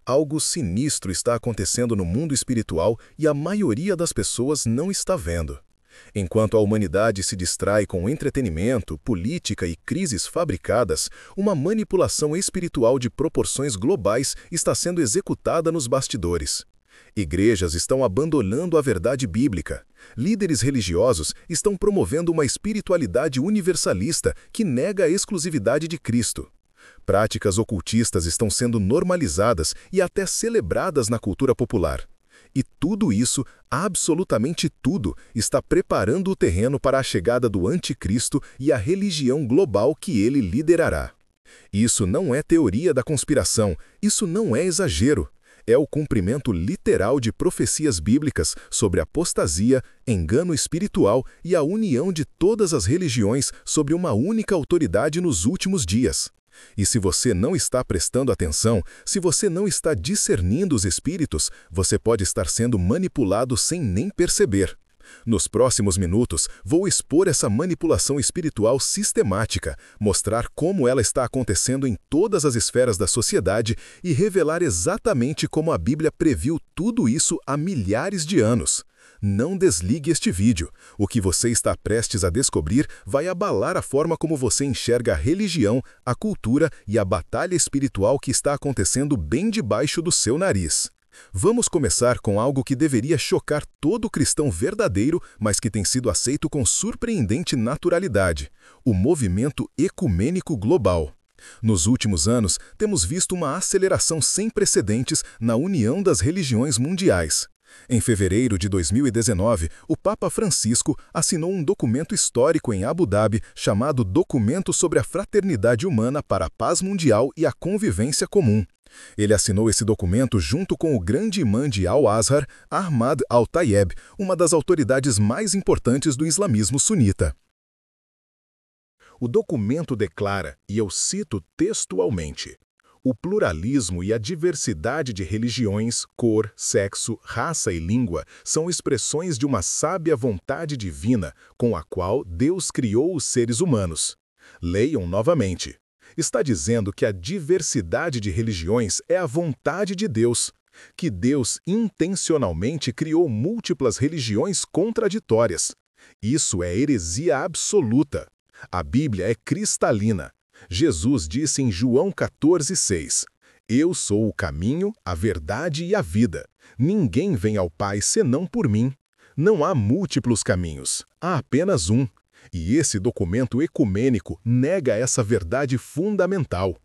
Algo sinistro está acontecendo no mundo espiritual e a maioria das pessoas não está vendo. Enquanto a humanidade se distrai com entretenimento, política e crises fabricadas, uma manipulação espiritual de proporções globais está sendo executada nos bastidores. Igrejas estão abandonando a verdade bíblica. Líderes religiosos estão promovendo uma espiritualidade universalista que nega a exclusividade de Cristo. Práticas ocultistas estão sendo normalizadas e até celebradas na cultura popular. E tudo isso, absolutamente tudo, está preparando o terreno para a chegada do anticristo e a religião global que ele liderará. Isso não é teoria da conspiração, isso não é exagero. É o cumprimento literal de profecias bíblicas sobre apostasia, engano espiritual e a união de todas as religiões sobre uma única autoridade nos últimos dias. E se você não está prestando atenção, se você não está discernindo os espíritos, você pode estar sendo manipulado sem nem perceber. Nos próximos minutos, vou expor essa manipulação espiritual sistemática, mostrar como ela está acontecendo em todas as esferas da sociedade e revelar exatamente como a Bíblia previu tudo isso há milhares de anos. Não desligue este vídeo. O que você está prestes a descobrir vai abalar a forma como você enxerga a religião, a cultura e a batalha espiritual que está acontecendo bem debaixo do seu nariz. Vamos começar com algo que deveria chocar todo cristão verdadeiro, mas que tem sido aceito com surpreendente naturalidade: o movimento ecumênico global. Nos últimos anos, temos visto uma aceleração sem precedentes na união das religiões mundiais. Em fevereiro de 2019, o Papa Francisco assinou um documento histórico em Abu Dhabi chamado Documento sobre a Fraternidade Humana para a Paz Mundial e a Convivência Comum. Ele assinou esse documento junto com o grande imã de Al-Azhar, Ahmad Al-Tayeb, uma das autoridades mais importantes do islamismo sunita. O documento declara, e eu cito textualmente: o pluralismo e a diversidade de religiões, cor, sexo, raça e língua são expressões de uma sábia vontade divina com a qual Deus criou os seres humanos. Leiam novamente. Está dizendo que a diversidade de religiões é a vontade de Deus, que Deus intencionalmente criou múltiplas religiões contraditórias. Isso é heresia absoluta. A Bíblia é cristalina. Jesus disse em João 14,6: Eu sou o caminho, a verdade e a vida. Ninguém vem ao Pai senão por mim. Não há múltiplos caminhos, há apenas um. E esse documento ecumênico nega essa verdade fundamental.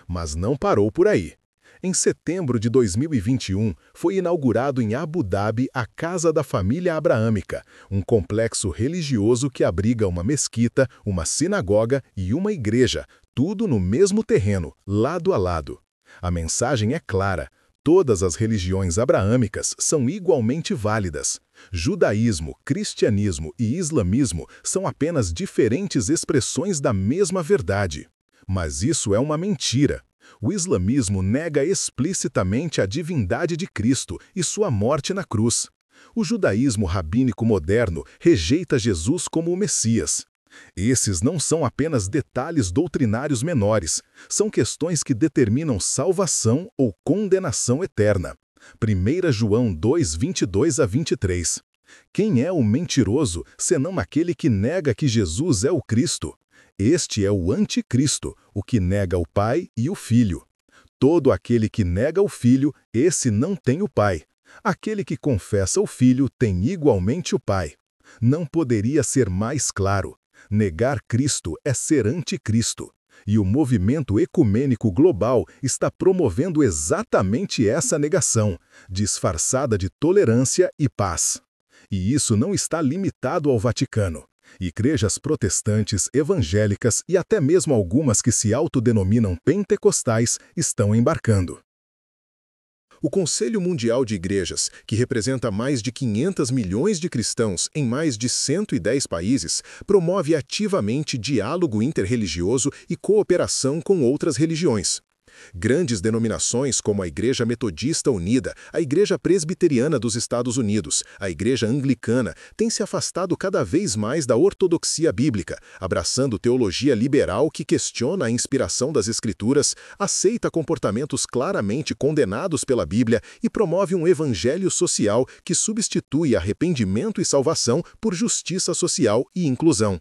Mas não parou por aí. Em setembro de 2021, foi inaugurado em Abu Dhabi a Casa da Família Abraâmica, um complexo religioso que abriga uma mesquita, uma sinagoga e uma igreja, tudo no mesmo terreno, lado a lado. A mensagem é clara: todas as religiões abraâmicas são igualmente válidas. Judaísmo, cristianismo e islamismo são apenas diferentes expressões da mesma verdade. Mas isso é uma mentira. O islamismo nega explicitamente a divindade de Cristo e sua morte na cruz. O judaísmo rabínico moderno rejeita Jesus como o Messias. Esses não são apenas detalhes doutrinários menores, são questões que determinam salvação ou condenação eterna. 1 João 2, 22 a 23. Quem é o mentiroso, senão aquele que nega que Jesus é o Cristo? Este é o anticristo, o que nega o Pai e o Filho. Todo aquele que nega o Filho, esse não tem o Pai. Aquele que confessa o Filho tem igualmente o Pai. Não poderia ser mais claro. Negar Cristo é ser anticristo. E o movimento ecumênico global está promovendo exatamente essa negação, disfarçada de tolerância e paz. E isso não está limitado ao Vaticano. Igrejas protestantes, evangélicas e até mesmo algumas que se autodenominam pentecostais estão embarcando. O Conselho Mundial de Igrejas, que representa mais de 500 milhões de cristãos em mais de 110 países, promove ativamente diálogo interreligioso e cooperação com outras religiões. Grandes denominações como a Igreja Metodista Unida, a Igreja Presbiteriana dos Estados Unidos, a Igreja Anglicana, têm se afastado cada vez mais da ortodoxia bíblica, abraçando teologia liberal que questiona a inspiração das Escrituras, aceita comportamentos claramente condenados pela Bíblia e promove um evangelho social que substitui arrependimento e salvação por justiça social e inclusão.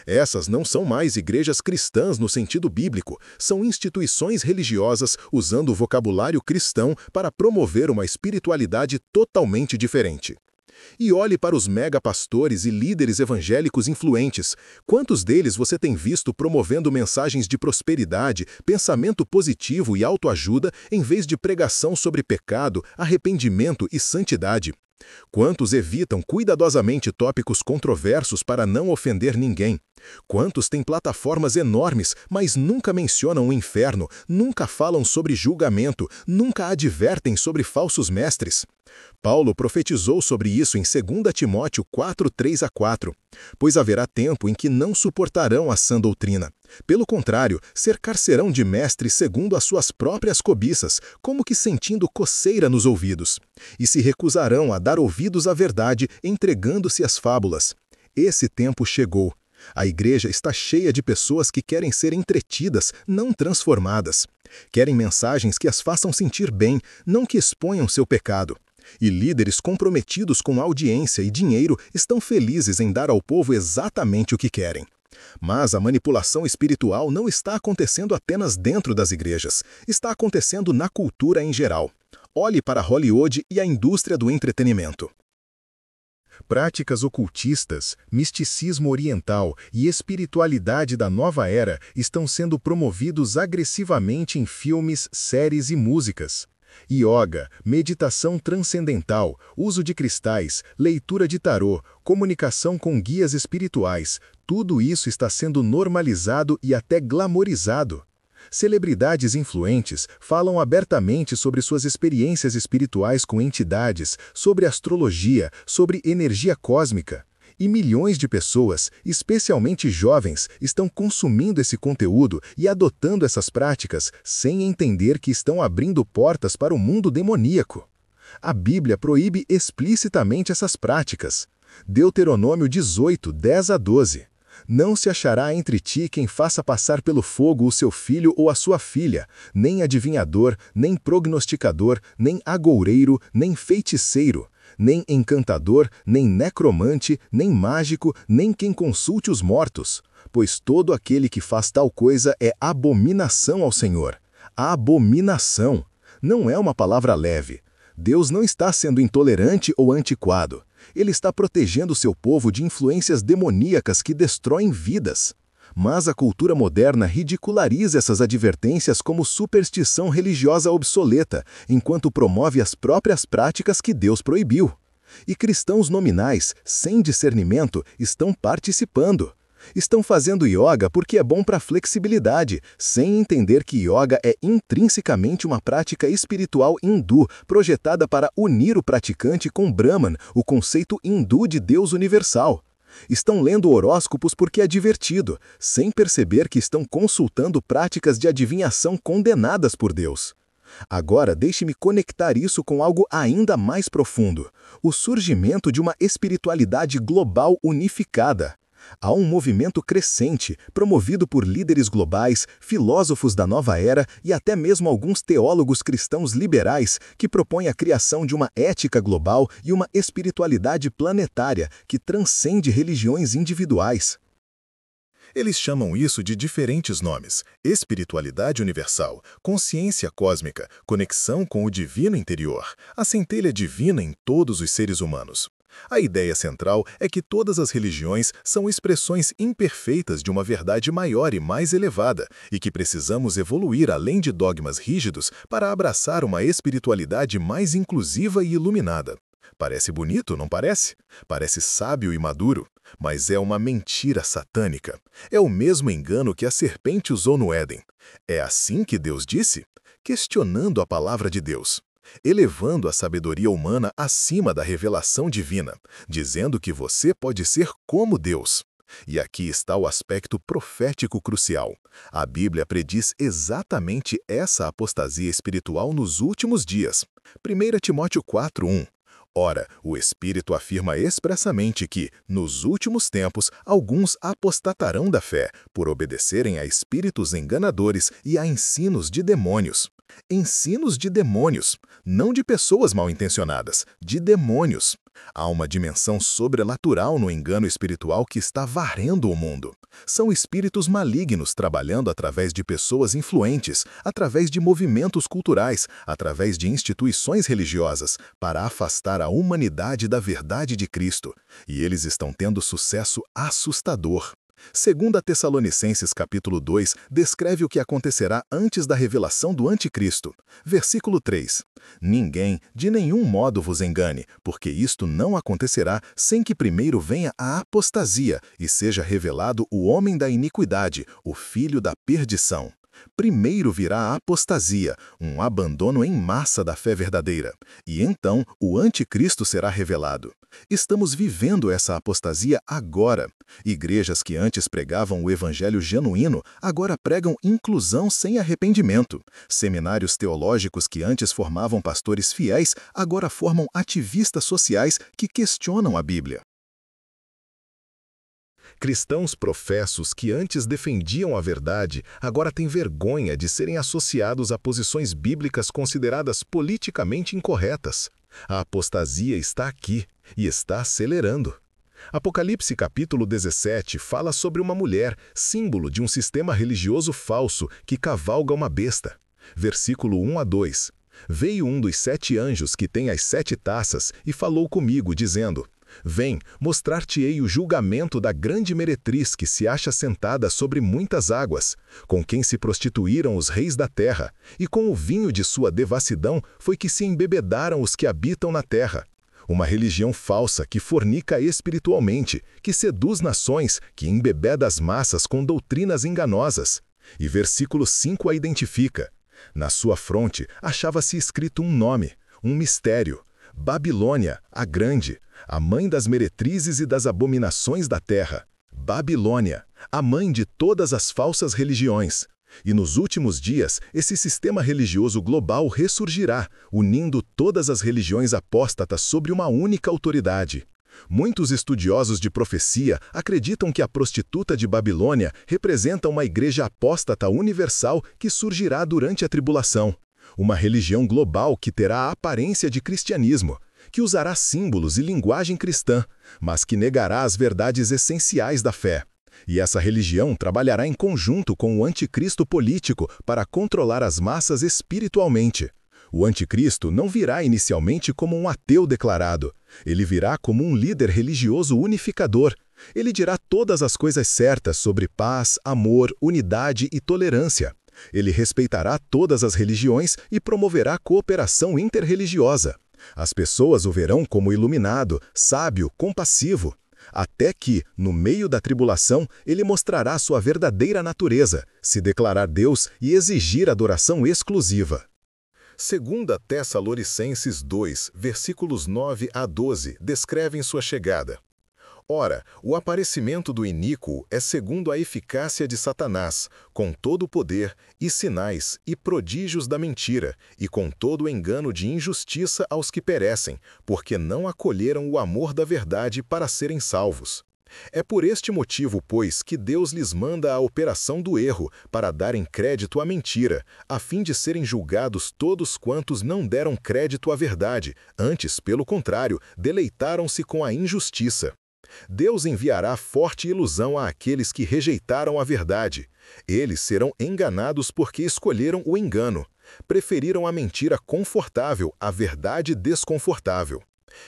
Essas não são mais igrejas cristãs no sentido bíblico, são instituições religiosas usando o vocabulário cristão para promover uma espiritualidade totalmente diferente. E olhe para os megapastores e líderes evangélicos influentes. Quantos deles você tem visto promovendo mensagens de prosperidade, pensamento positivo e autoajuda em vez de pregação sobre pecado, arrependimento e santidade? Quantos evitam cuidadosamente tópicos controversos para não ofender ninguém? Quantos têm plataformas enormes, mas nunca mencionam o inferno, nunca falam sobre julgamento, nunca advertem sobre falsos mestres? Paulo profetizou sobre isso em 2 Timóteo 4:3-4. Pois haverá tempo em que não suportarão a sã doutrina. Pelo contrário, cercar-se-ão de mestres segundo as suas próprias cobiças, como que sentindo coceira nos ouvidos. E se recusarão a dar ouvidos à verdade, entregando-se às fábulas. Esse tempo chegou. A igreja está cheia de pessoas que querem ser entretidas, não transformadas. Querem mensagens que as façam sentir bem, não que exponham seu pecado. E líderes comprometidos com audiência e dinheiro estão felizes em dar ao povo exatamente o que querem. Mas a manipulação espiritual não está acontecendo apenas dentro das igrejas, está acontecendo na cultura em geral. Olhe para Hollywood e a indústria do entretenimento. Práticas ocultistas, misticismo oriental e espiritualidade da nova era estão sendo promovidos agressivamente em filmes, séries e músicas. Yoga, meditação transcendental, uso de cristais, leitura de tarô, comunicação com guias espirituais, tudo isso está sendo normalizado e até glamorizado. Celebridades influentes falam abertamente sobre suas experiências espirituais com entidades, sobre astrologia, sobre energia cósmica. E milhões de pessoas, especialmente jovens, estão consumindo esse conteúdo e adotando essas práticas sem entender que estão abrindo portas para o mundo demoníaco. A Bíblia proíbe explicitamente essas práticas. Deuteronômio 18, 10-12. Não se achará entre ti quem faça passar pelo fogo o seu filho ou a sua filha, nem adivinhador, nem prognosticador, nem agoureiro, nem feiticeiro, nem encantador, nem necromante, nem mágico, nem quem consulte os mortos, pois todo aquele que faz tal coisa é abominação ao Senhor. Abominação. Não é uma palavra leve. Deus não está sendo intolerante ou antiquado. Ele está protegendo seu povo de influências demoníacas que destroem vidas. Mas a cultura moderna ridiculariza essas advertências como superstição religiosa obsoleta, enquanto promove as próprias práticas que Deus proibiu. E cristãos nominais, sem discernimento, estão participando. Estão fazendo yoga porque é bom para flexibilidade, sem entender que yoga é intrinsecamente uma prática espiritual hindu, projetada para unir o praticante com Brahman, o conceito hindu de Deus universal. Estão lendo horóscopos porque é divertido, sem perceber que estão consultando práticas de adivinhação condenadas por Deus. Agora deixe-me conectar isso com algo ainda mais profundo: o surgimento de uma espiritualidade global unificada. Há um movimento crescente, promovido por líderes globais, filósofos da nova era e até mesmo alguns teólogos cristãos liberais, que propõem a criação de uma ética global e uma espiritualidade planetária que transcende religiões individuais. Eles chamam isso de diferentes nomes: espiritualidade universal, consciência cósmica, conexão com o divino interior, a centelha divina em todos os seres humanos. A ideia central é que todas as religiões são expressões imperfeitas de uma verdade maior e mais elevada, e que precisamos evoluir além de dogmas rígidos para abraçar uma espiritualidade mais inclusiva e iluminada. Parece bonito, não parece? Parece sábio e maduro, mas é uma mentira satânica. É o mesmo engano que a serpente usou no Éden. É assim que Deus disse? Questionando a palavra de Deus, elevando a sabedoria humana acima da revelação divina, dizendo que você pode ser como Deus. E aqui está o aspecto profético crucial. A Bíblia prediz exatamente essa apostasia espiritual nos últimos dias. 1 Timóteo 4:1. Ora, o Espírito afirma expressamente que, nos últimos tempos, alguns apostatarão da fé, por obedecerem a espíritos enganadores e a ensinos de demônios. Ensinos de demônios, não de pessoas mal-intencionadas, de demônios. Há uma dimensão sobrenatural no engano espiritual que está varrendo o mundo. São espíritos malignos trabalhando através de pessoas influentes, através de movimentos culturais, através de instituições religiosas, para afastar a humanidade da verdade de Cristo. E eles estão tendo sucesso assustador. 2 Tessalonicenses capítulo 2 descreve o que acontecerá antes da revelação do Anticristo. Versículo 3. Ninguém, de nenhum modo vos engane, porque isto não acontecerá sem que primeiro venha a apostasia e seja revelado o homem da iniquidade, o filho da perdição. Primeiro virá a apostasia, um abandono em massa da fé verdadeira, e então o anticristo será revelado. Estamos vivendo essa apostasia agora. Igrejas que antes pregavam o evangelho genuíno, agora pregam inclusão sem arrependimento. Seminários teológicos que antes formavam pastores fiéis, agora formam ativistas sociais que questionam a Bíblia. Cristãos professos que antes defendiam a verdade, agora têm vergonha de serem associados a posições bíblicas consideradas politicamente incorretas. A apostasia está aqui e está acelerando. Apocalipse capítulo 17 fala sobre uma mulher, símbolo de um sistema religioso falso que cavalga uma besta. Versículo 1-2. Veio um dos 7 anjos que tem as 7 taças e falou comigo, dizendo: Vem, mostrar-te-ei o julgamento da grande meretriz que se acha sentada sobre muitas águas, com quem se prostituíram os reis da terra, e com o vinho de sua devassidão foi que se embebedaram os que habitam na terra. Uma religião falsa que fornica espiritualmente, que seduz nações, que embebeda as massas com doutrinas enganosas. E versículo 5 a identifica. Na sua fronte achava-se escrito um nome, um mistério: Babilônia, a Grande, a mãe das meretrizes e das abominações da terra. Babilônia, a mãe de todas as falsas religiões. E nos últimos dias, esse sistema religioso global ressurgirá, unindo todas as religiões apóstatas sobre uma única autoridade. Muitos estudiosos de profecia acreditam que a prostituta de Babilônia representa uma igreja apóstata universal que surgirá durante a tribulação. Uma religião global que terá a aparência de cristianismo, que usará símbolos e linguagem cristã, mas que negará as verdades essenciais da fé. E essa religião trabalhará em conjunto com o anticristo político para controlar as massas espiritualmente. O anticristo não virá inicialmente como um ateu declarado. Ele virá como um líder religioso unificador. Ele dirá todas as coisas certas sobre paz, amor, unidade e tolerância. Ele respeitará todas as religiões e promoverá cooperação interreligiosa. As pessoas o verão como iluminado, sábio, compassivo. Até que, no meio da tribulação, ele mostrará sua verdadeira natureza, se declarar Deus e exigir adoração exclusiva. 2 Tessalonicenses 2, versículos 9-12, descrevem sua chegada. Ora, o aparecimento do iníquo é segundo a eficácia de Satanás, com todo o poder, e sinais, e prodígios da mentira, e com todo o engano de injustiça aos que perecem, porque não acolheram o amor da verdade para serem salvos. É por este motivo, pois, que Deus lhes manda a operação do erro, para darem crédito à mentira, a fim de serem julgados todos quantos não deram crédito à verdade, antes, pelo contrário, deleitaram-se com a injustiça. Deus enviará forte ilusão àqueles que rejeitaram a verdade. Eles serão enganados porque escolheram o engano. Preferiram a mentira confortável à verdade desconfortável.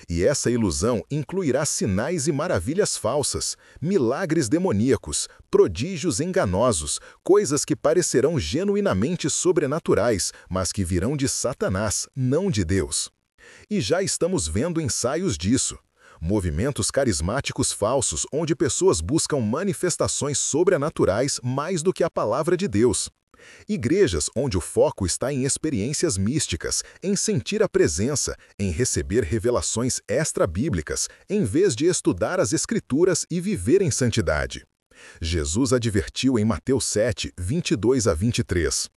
E essa ilusão incluirá sinais e maravilhas falsas, milagres demoníacos, prodígios enganosos, coisas que parecerão genuinamente sobrenaturais, mas que virão de Satanás, não de Deus. E já estamos vendo ensaios disso. Movimentos carismáticos falsos onde pessoas buscam manifestações sobrenaturais mais do que a palavra de Deus. Igrejas onde o foco está em experiências místicas, em sentir a presença, em receber revelações extra-bíblicas, em vez de estudar as Escrituras e viver em santidade. Jesus advertiu em Mateus 7, 22 a 23.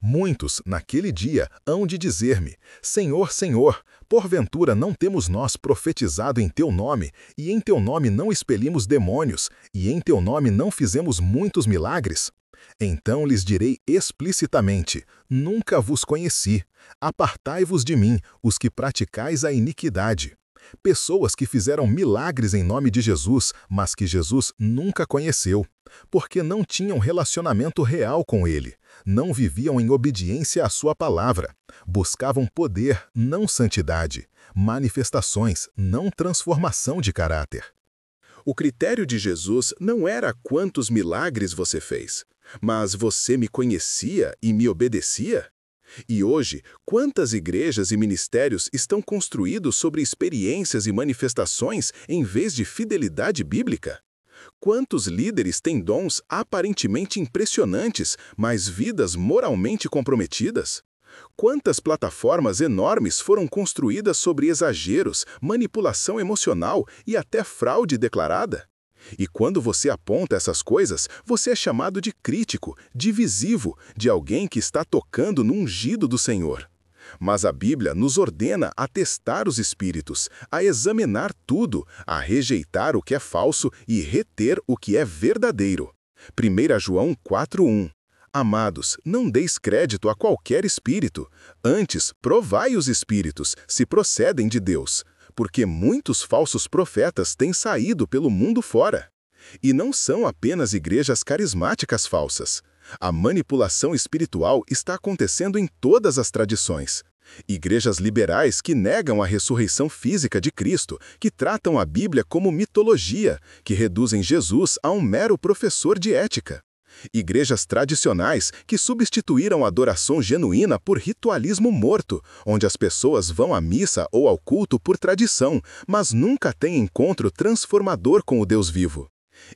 Muitos, naquele dia, hão de dizer-me: Senhor, Senhor, porventura não temos nós profetizado em teu nome, e em teu nome não expelimos demônios, e em teu nome não fizemos muitos milagres? Então lhes direi explicitamente: nunca vos conheci. Apartai-vos de mim, os que praticais a iniquidade. Pessoas que fizeram milagres em nome de Jesus, mas que Jesus nunca conheceu, porque não tinham relacionamento real com ele, não viviam em obediência à sua palavra, buscavam poder, não santidade, manifestações, não transformação de caráter. O critério de Jesus não era quantos milagres você fez, mas você me conhecia e me obedecia? E hoje, quantas igrejas e ministérios estão construídos sobre experiências e manifestações em vez de fidelidade bíblica? Quantos líderes têm dons aparentemente impressionantes, mas vidas moralmente comprometidas? Quantas plataformas enormes foram construídas sobre exageros, manipulação emocional e até fraude declarada? E quando você aponta essas coisas, você é chamado de crítico, divisivo, de alguém que está tocando no ungido do Senhor. Mas a Bíblia nos ordena a testar os espíritos, a examinar tudo, a rejeitar o que é falso e reter o que é verdadeiro. 1 João 4:1. Amados, não deis crédito a qualquer espírito. Antes, provai os espíritos, se procedem de Deus, porque muitos falsos profetas têm saído pelo mundo fora. E não são apenas igrejas carismáticas falsas. A manipulação espiritual está acontecendo em todas as tradições. Igrejas liberais que negam a ressurreição física de Cristo, que tratam a Bíblia como mitologia, que reduzem Jesus a um mero professor de ética. Igrejas tradicionais que substituíram a adoração genuína por ritualismo morto, onde as pessoas vão à missa ou ao culto por tradição, mas nunca têm encontro transformador com o Deus vivo.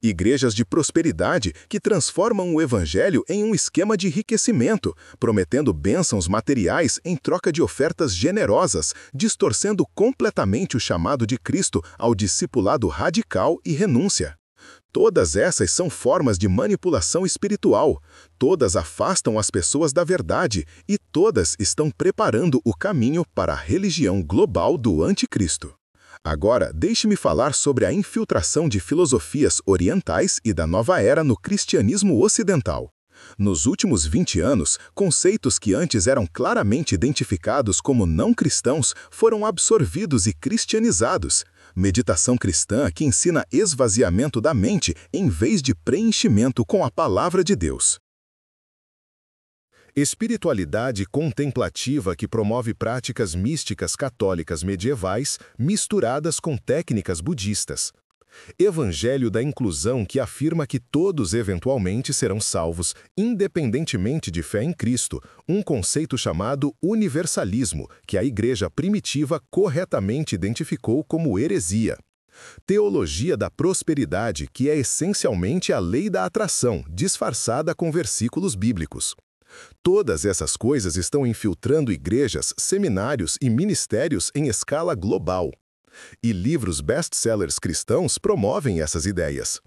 Igrejas de prosperidade que transformam o evangelho em um esquema de enriquecimento, prometendo bênçãos materiais em troca de ofertas generosas, distorcendo completamente o chamado de Cristo ao discipulado radical e renúncia. Todas essas são formas de manipulação espiritual, todas afastam as pessoas da verdade e todas estão preparando o caminho para a religião global do anticristo. Agora, deixe-me falar sobre a infiltração de filosofias orientais e da nova era no cristianismo ocidental. Nos últimos 20 anos, conceitos que antes eram claramente identificados como não cristãos foram absorvidos e cristianizados. Meditação cristã que ensina esvaziamento da mente em vez de preenchimento com a palavra de Deus. Espiritualidade contemplativa que promove práticas místicas católicas medievais misturadas com técnicas budistas. Evangelho da inclusão que afirma que todos eventualmente serão salvos, independentemente de fé em Cristo, um conceito chamado universalismo, que a Igreja primitiva corretamente identificou como heresia. Teologia da prosperidade, que é essencialmente a lei da atração, disfarçada com versículos bíblicos. Todas essas coisas estão infiltrando igrejas, seminários e ministérios em escala global. E livros best-sellers cristãos promovem essas ideias.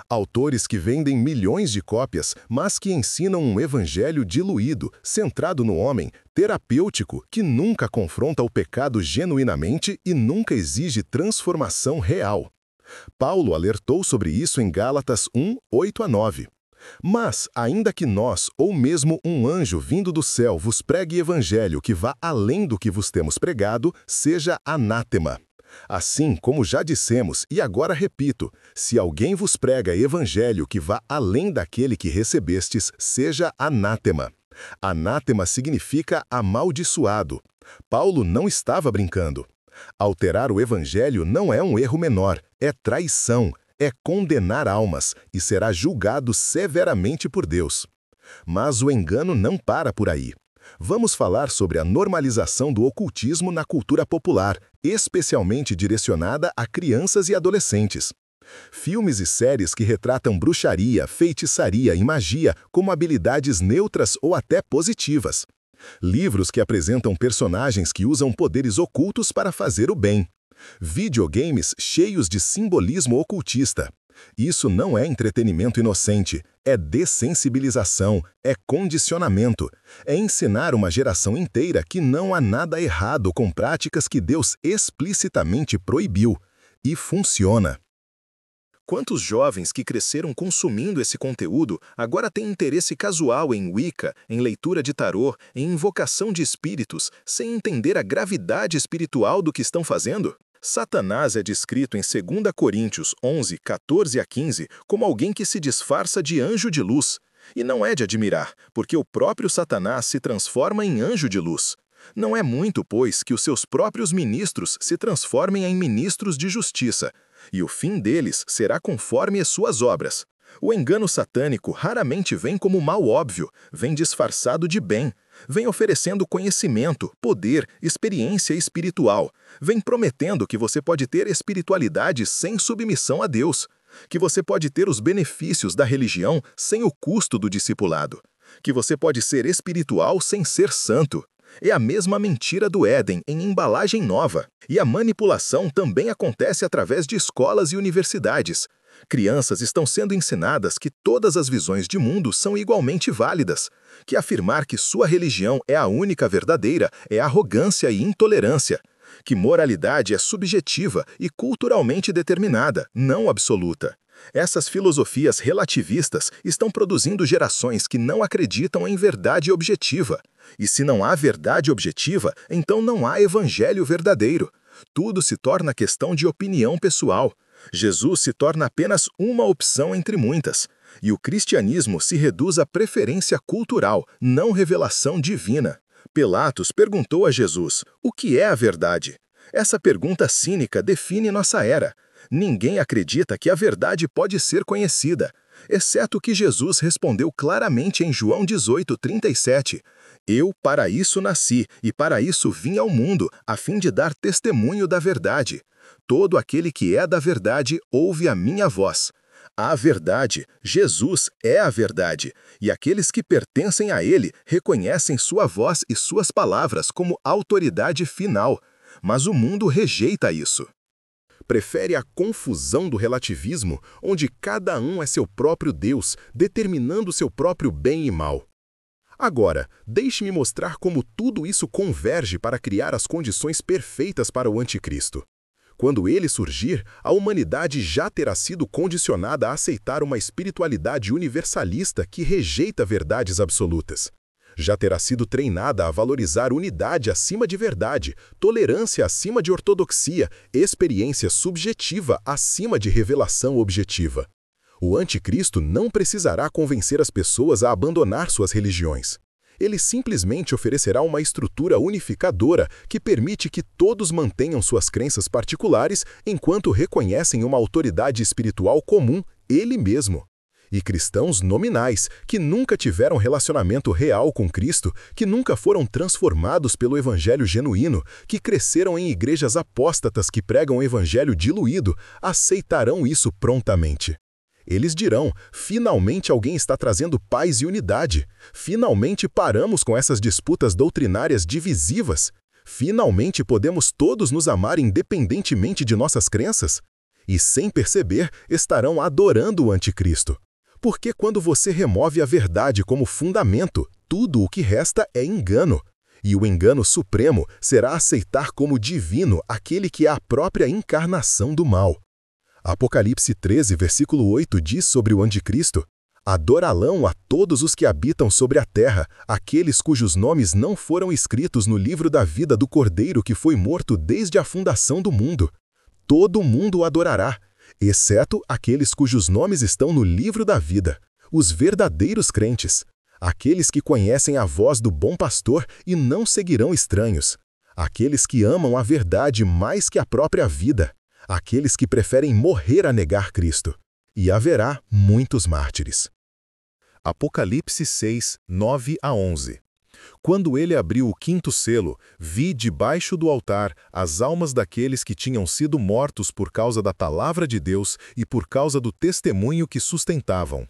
Autores que vendem milhões de cópias, mas que ensinam um evangelho diluído, centrado no homem, terapêutico, que nunca confronta o pecado genuinamente e nunca exige transformação real. Paulo alertou sobre isso em Gálatas 1, 8-9. Mas, ainda que nós, ou mesmo um anjo vindo do céu, vos pregue evangelho que vá além do que vos temos pregado, seja anátema. Assim, como já dissemos, e agora repito, se alguém vos prega evangelho que vá além daquele que recebestes, seja anátema. Anátema significa amaldiçoado. Paulo não estava brincando. Alterar o evangelho não é um erro menor, é traição, é condenar almas e será julgado severamente por Deus. Mas o engano não para por aí. Vamos falar sobre a normalização do ocultismo na cultura popular, especialmente direcionada a crianças e adolescentes. Filmes e séries que retratam bruxaria, feitiçaria e magia como habilidades neutras ou até positivas. Livros que apresentam personagens que usam poderes ocultos para fazer o bem. Videogames cheios de simbolismo ocultista. Isso não é entretenimento inocente, é dessensibilização, é condicionamento, é ensinar uma geração inteira que não há nada errado com práticas que Deus explicitamente proibiu. E funciona. Quantos jovens que cresceram consumindo esse conteúdo agora têm interesse casual em Wicca, em leitura de tarô, em invocação de espíritos, sem entender a gravidade espiritual do que estão fazendo? Satanás é descrito em 2 Coríntios 11, 14 a 15 como alguém que se disfarça de anjo de luz. E não é de admirar, porque o próprio Satanás se transforma em anjo de luz. Não é muito, pois, que os seus próprios ministros se transformem em ministros de justiça, e o fim deles será conforme as suas obras. O engano satânico raramente vem como mal óbvio, vem disfarçado de bem. Vem oferecendo conhecimento, poder, experiência espiritual. Vem prometendo que você pode ter espiritualidade sem submissão a Deus. Que você pode ter os benefícios da religião sem o custo do discipulado. Que você pode ser espiritual sem ser santo. É a mesma mentira do Éden em embalagem nova. E a manipulação também acontece através de escolas e universidades. Crianças estão sendo ensinadas que todas as visões de mundo são igualmente válidas, que afirmar que sua religião é a única verdadeira é arrogância e intolerância, que moralidade é subjetiva e culturalmente determinada, não absoluta. Essas filosofias relativistas estão produzindo gerações que não acreditam em verdade objetiva. E se não há verdade objetiva, então não há evangelho verdadeiro. Tudo se torna questão de opinião pessoal. Jesus se torna apenas uma opção entre muitas. E o cristianismo se reduz a preferência cultural, não revelação divina. Pilatos perguntou a Jesus: o que é a verdade? Essa pergunta cínica define nossa era. Ninguém acredita que a verdade pode ser conhecida, exceto que Jesus respondeu claramente em João 18:37. Eu para isso nasci e para isso vim ao mundo, a fim de dar testemunho da verdade. Todo aquele que é da verdade ouve a minha voz. A verdade, Jesus é a verdade, e aqueles que pertencem a ele reconhecem sua voz e suas palavras como autoridade final. Mas o mundo rejeita isso. Prefere a confusão do relativismo, onde cada um é seu próprio Deus, determinando seu próprio bem e mal. Agora, deixe-me mostrar como tudo isso converge para criar as condições perfeitas para o anticristo. Quando ele surgir, a humanidade já terá sido condicionada a aceitar uma espiritualidade universalista que rejeita verdades absolutas. Já terá sido treinada a valorizar unidade acima de verdade, tolerância acima de ortodoxia, experiência subjetiva acima de revelação objetiva. O anticristo não precisará convencer as pessoas a abandonar suas religiões. Ele simplesmente oferecerá uma estrutura unificadora que permite que todos mantenham suas crenças particulares enquanto reconhecem uma autoridade espiritual comum, ele mesmo. E cristãos nominais, que nunca tiveram relacionamento real com Cristo, que nunca foram transformados pelo evangelho genuíno, que cresceram em igrejas apóstatas que pregam o evangelho diluído, aceitarão isso prontamente. Eles dirão: finalmente alguém está trazendo paz e unidade. Finalmente paramos com essas disputas doutrinárias divisivas. Finalmente podemos todos nos amar independentemente de nossas crenças. E sem perceber, estarão adorando o anticristo. Porque quando você remove a verdade como fundamento, tudo o que resta é engano. E o engano supremo será aceitar como divino aquele que é a própria encarnação do mal. Apocalipse 13, versículo 8 diz sobre o anticristo: adorá-lão a todos os que habitam sobre a terra, aqueles cujos nomes não foram escritos no livro da vida do Cordeiro que foi morto desde a fundação do mundo. Todo mundo o adorará, exceto aqueles cujos nomes estão no livro da vida, os verdadeiros crentes, aqueles que conhecem a voz do bom pastor e não seguirão estranhos, aqueles que amam a verdade mais que a própria vida, aqueles que preferem morrer a negar Cristo. E haverá muitos mártires. Apocalipse 6, 9 a 11. Quando ele abriu o quinto selo, vi debaixo do altar as almas daqueles que tinham sido mortos por causa da palavra de Deus e por causa do testemunho que sustentavam.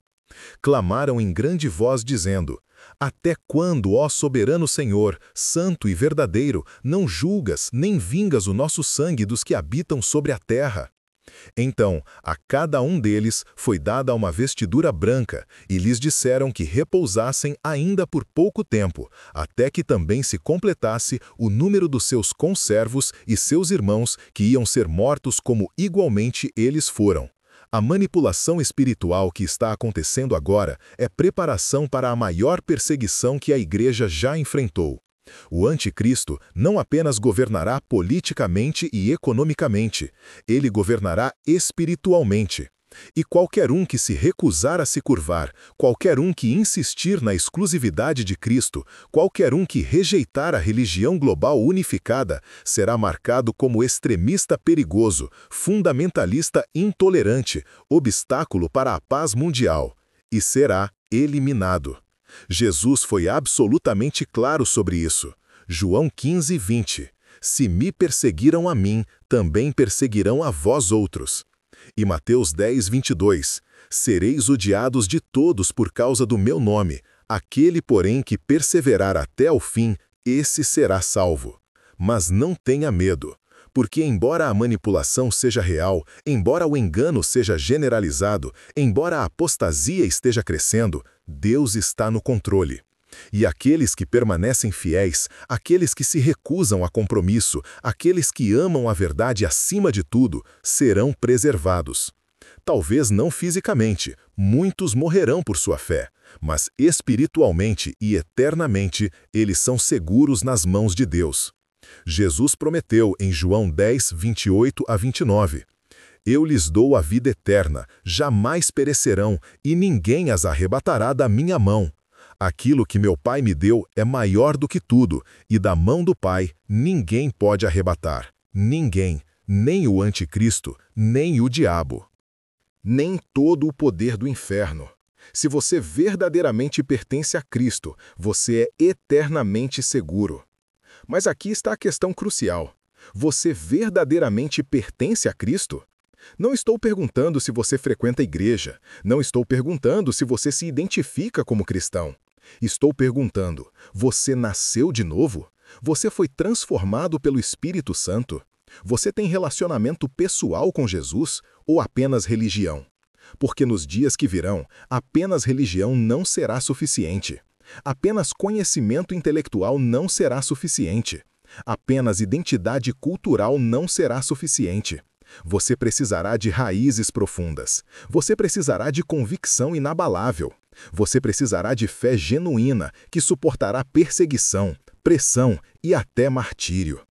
Clamaram em grande voz, dizendo: Até quando, ó soberano Senhor, santo e verdadeiro, não julgas nem vingas o nosso sangue dos que habitam sobre a terra? Então, a cada um deles foi dada uma vestidura branca, e lhes disseram que repousassem ainda por pouco tempo, até que também se completasse o número dos seus conservos e seus irmãos que iam ser mortos como igualmente eles foram. A manipulação espiritual que está acontecendo agora é preparação para a maior perseguição que a Igreja já enfrentou. O anticristo não apenas governará politicamente e economicamente, ele governará espiritualmente. E qualquer um que se recusar a se curvar, qualquer um que insistir na exclusividade de Cristo, qualquer um que rejeitar a religião global unificada, será marcado como extremista perigoso, fundamentalista intolerante, obstáculo para a paz mundial, e será eliminado. Jesus foi absolutamente claro sobre isso. João 15, 20. Se me perseguiram a mim, também perseguirão a vós outros. E Mateus 10, 22. Sereis odiados de todos por causa do meu nome. Aquele, porém, que perseverar até o fim, esse será salvo. Mas não tenha medo. Porque embora a manipulação seja real, embora o engano seja generalizado, embora a apostasia esteja crescendo, Deus está no controle. E aqueles que permanecem fiéis, aqueles que se recusam a compromisso, aqueles que amam a verdade acima de tudo, serão preservados. Talvez não fisicamente, muitos morrerão por sua fé, mas espiritualmente e eternamente eles são seguros nas mãos de Deus. Jesus prometeu em João 10, 28 a 29. Eu lhes dou a vida eterna, jamais perecerão, e ninguém as arrebatará da minha mão. Aquilo que meu Pai me deu é maior do que tudo, e da mão do Pai ninguém pode arrebatar. Ninguém, nem o anticristo, nem o diabo. Nem todo o poder do inferno. Se você verdadeiramente pertence a Cristo, você é eternamente seguro. Mas aqui está a questão crucial. Você verdadeiramente pertence a Cristo? Não estou perguntando se você frequenta a igreja. Não estou perguntando se você se identifica como cristão. Estou perguntando, você nasceu de novo? Você foi transformado pelo Espírito Santo? Você tem relacionamento pessoal com Jesus ou apenas religião? Porque nos dias que virão, apenas religião não será suficiente. Apenas conhecimento intelectual não será suficiente. Apenas identidade cultural não será suficiente. Você precisará de raízes profundas. Você precisará de convicção inabalável. Você precisará de fé genuína, que suportará perseguição, pressão e até martírio.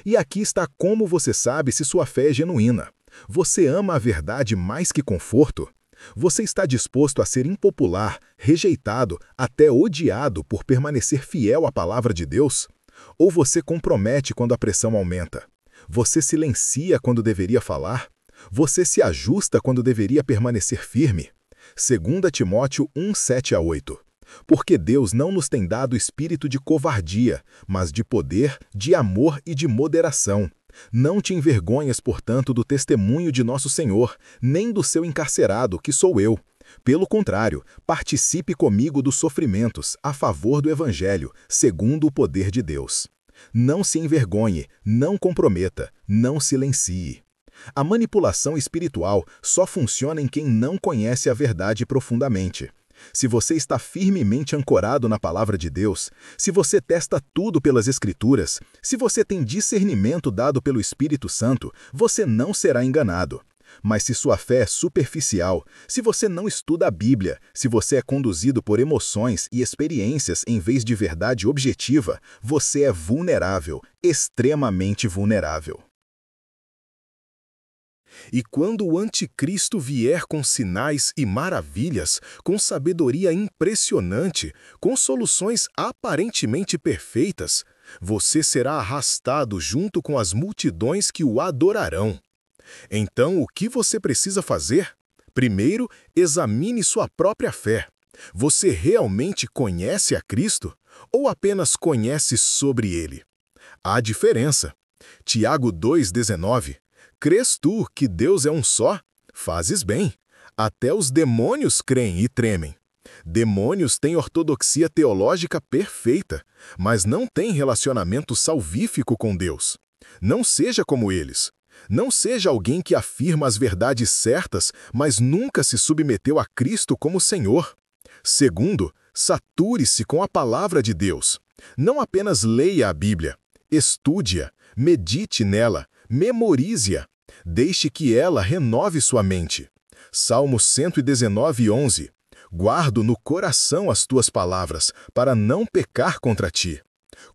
E aqui está como você sabe se sua fé é genuína. Você ama a verdade mais que conforto? Você está disposto a ser impopular, rejeitado, até odiado por permanecer fiel à palavra de Deus? Ou você compromete quando a pressão aumenta? Você silencia quando deveria falar? Você se ajusta quando deveria permanecer firme? 2 Timóteo 1, 7 a 8. Porque Deus não nos tem dado espírito de covardia, mas de poder, de amor e de moderação. Não te envergonhas, portanto, do testemunho de nosso Senhor, nem do seu encarcerado, que sou eu. Pelo contrário, participe comigo dos sofrimentos, a favor do Evangelho, segundo o poder de Deus. Não se envergonhe, não comprometa, não silencie. A manipulação espiritual só funciona em quem não conhece a verdade profundamente. Se você está firmemente ancorado na palavra de Deus, se você testa tudo pelas Escrituras, se você tem discernimento dado pelo Espírito Santo, você não será enganado. Mas se sua fé é superficial, se você não estuda a Bíblia, se você é conduzido por emoções e experiências em vez de verdade objetiva, você é vulnerável, extremamente vulnerável. E quando o anticristo vier com sinais e maravilhas, com sabedoria impressionante, com soluções aparentemente perfeitas, você será arrastado junto com as multidões que o adorarão. Então, o que você precisa fazer? Primeiro, examine sua própria fé. Você realmente conhece a Cristo ou apenas conhece sobre ele? Há diferença. Tiago 2,19. Crês tu que Deus é um só? Fazes bem. Até os demônios creem e tremem. Demônios têm ortodoxia teológica perfeita, mas não têm relacionamento salvífico com Deus. Não seja como eles. Não seja alguém que afirma as verdades certas, mas nunca se submeteu a Cristo como Senhor. Segundo, sature-se com a palavra de Deus. Não apenas leia a Bíblia. Estude-a, medite nela, memorize-a. Deixe que ela renove sua mente. Salmo 119:11. Guardo no coração as tuas palavras, para não pecar contra ti.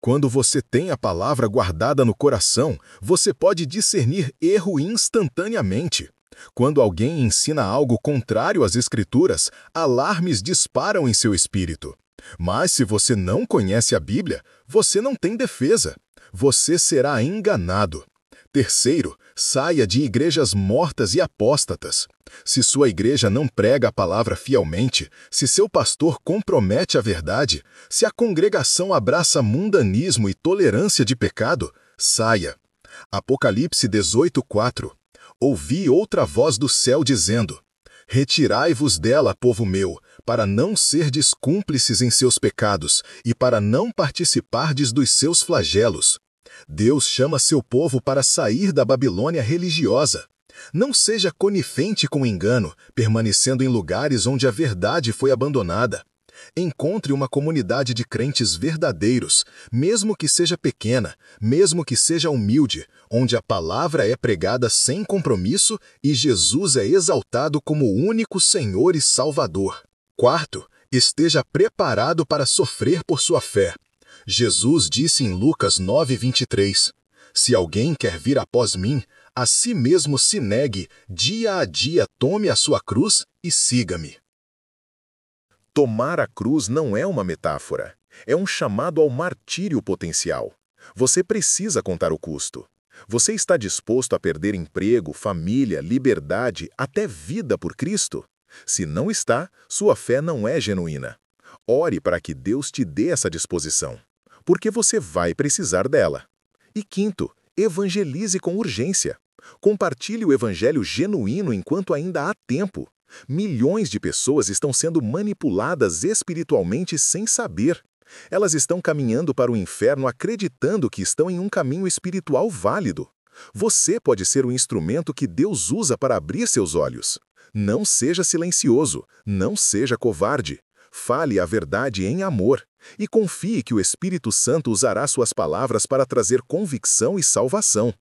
Quando você tem a palavra guardada no coração, você pode discernir erro instantaneamente. Quando alguém ensina algo contrário às Escrituras, alarmes disparam em seu espírito. Mas se você não conhece a Bíblia, você não tem defesa. Você será enganado. Terceiro, saia de igrejas mortas e apóstatas. Se sua igreja não prega a palavra fielmente, se seu pastor compromete a verdade, se a congregação abraça mundanismo e tolerância de pecado, saia. Apocalipse 18:4. Ouvi outra voz do céu dizendo: Retirai-vos dela, povo meu, para não serdes cúmplices em seus pecados e para não participardes dos seus flagelos. Deus chama seu povo para sair da Babilônia religiosa. Não seja conivente com o engano, permanecendo em lugares onde a verdade foi abandonada. Encontre uma comunidade de crentes verdadeiros, mesmo que seja pequena, mesmo que seja humilde, onde a palavra é pregada sem compromisso e Jesus é exaltado como o único Senhor e Salvador. Quarto, esteja preparado para sofrer por sua fé. Jesus disse em Lucas 9:23, Se alguém quer vir após mim, a si mesmo se negue, dia a dia tome a sua cruz e siga-me. Tomar a cruz não é uma metáfora, é um chamado ao martírio potencial. Você precisa contar o custo. Você está disposto a perder emprego, família, liberdade, até vida por Cristo? Se não está, sua fé não é genuína. Ore para que Deus te dê essa disposição, porque você vai precisar dela. E quinto, evangelize com urgência. Compartilhe o evangelho genuíno enquanto ainda há tempo. Milhões de pessoas estão sendo manipuladas espiritualmente sem saber. Elas estão caminhando para o inferno acreditando que estão em um caminho espiritual válido. Você pode ser o instrumento que Deus usa para abrir seus olhos. Não seja silencioso, não seja covarde. Fale a verdade em amor e confie que o Espírito Santo usará suas palavras para trazer convicção e salvação.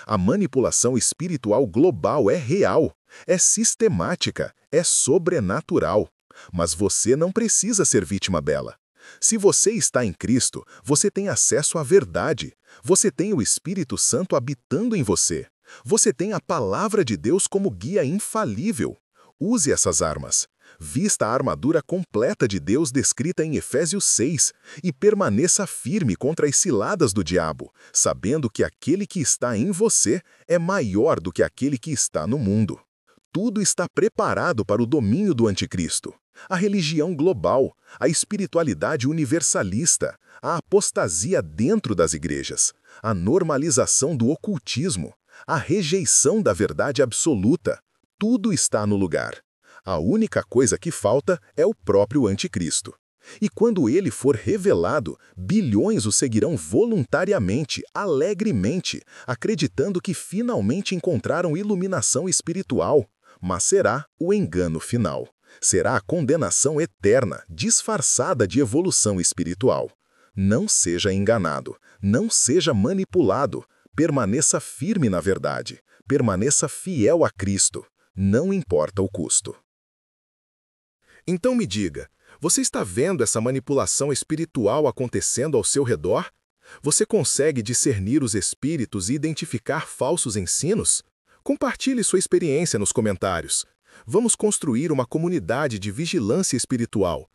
A manipulação espiritual global é real, é sistemática, é sobrenatural. Mas você não precisa ser vítima dela. Se você está em Cristo, você tem acesso à verdade. Você tem o Espírito Santo habitando em você. Você tem a palavra de Deus como guia infalível. Use essas armas. Vista a armadura completa de Deus descrita em Efésios 6 e permaneça firme contra as ciladas do diabo, sabendo que aquele que está em você é maior do que aquele que está no mundo. Tudo está preparado para o domínio do anticristo. A religião global, a espiritualidade universalista, a apostasia dentro das igrejas, a normalização do ocultismo, a rejeição da verdade absoluta. Tudo está no lugar. A única coisa que falta é o próprio anticristo. E quando ele for revelado, bilhões o seguirão voluntariamente, alegremente, acreditando que finalmente encontraram iluminação espiritual. Mas será o engano final. Será a condenação eterna, disfarçada de evolução espiritual. Não seja enganado, não seja manipulado. Permaneça firme na verdade. Permaneça fiel a Cristo. Não importa o custo. Então me diga, você está vendo essa manipulação espiritual acontecendo ao seu redor? Você consegue discernir os espíritos e identificar falsos ensinos? Compartilhe sua experiência nos comentários. Vamos construir uma comunidade de vigilância espiritual.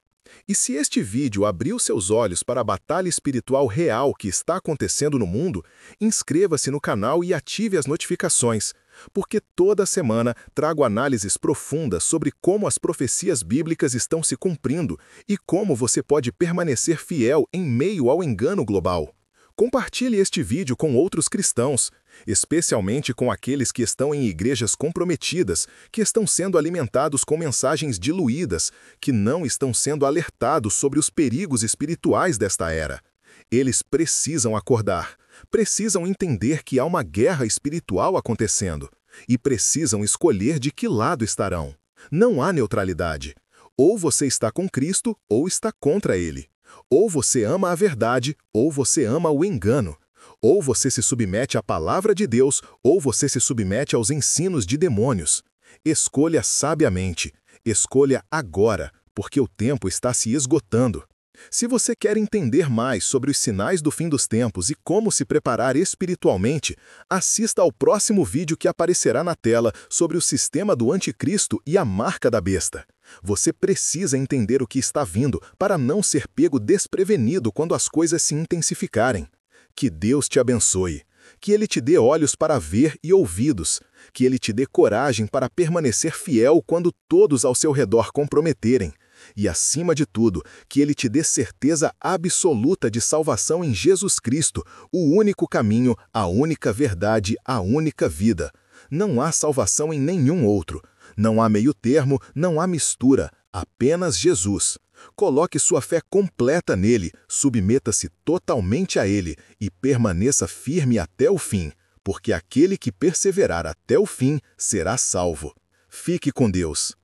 E se este vídeo abriu seus olhos para a batalha espiritual real que está acontecendo no mundo, inscreva-se no canal e ative as notificações, porque toda semana trago análises profundas sobre como as profecias bíblicas estão se cumprindo e como você pode permanecer fiel em meio ao engano global. Compartilhe este vídeo com outros cristãos, especialmente com aqueles que estão em igrejas comprometidas, que estão sendo alimentados com mensagens diluídas, que não estão sendo alertados sobre os perigos espirituais desta era. Eles precisam acordar, precisam entender que há uma guerra espiritual acontecendo e precisam escolher de que lado estarão. Não há neutralidade. Ou você está com Cristo ou está contra Ele. Ou você ama a verdade, ou você ama o engano. Ou você se submete à palavra de Deus, ou você se submete aos ensinos de demônios. Escolha sabiamente. Escolha agora, porque o tempo está se esgotando. Se você quer entender mais sobre os sinais do fim dos tempos e como se preparar espiritualmente, assista ao próximo vídeo que aparecerá na tela sobre o sistema do anticristo e a marca da besta. Você precisa entender o que está vindo para não ser pego desprevenido quando as coisas se intensificarem. Que Deus te abençoe. Que Ele te dê olhos para ver e ouvidos. Que Ele te dê coragem para permanecer fiel quando todos ao seu redor comprometerem. E, acima de tudo, que Ele te dê certeza absoluta de salvação em Jesus Cristo, o único caminho, a única verdade, a única vida. Não há salvação em nenhum outro. Não há meio termo, não há mistura, apenas Jesus. Coloque sua fé completa nele, submeta-se totalmente a ele e permaneça firme até o fim, porque aquele que perseverar até o fim será salvo. Fique com Deus.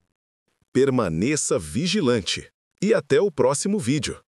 Permaneça vigilante. E até o próximo vídeo.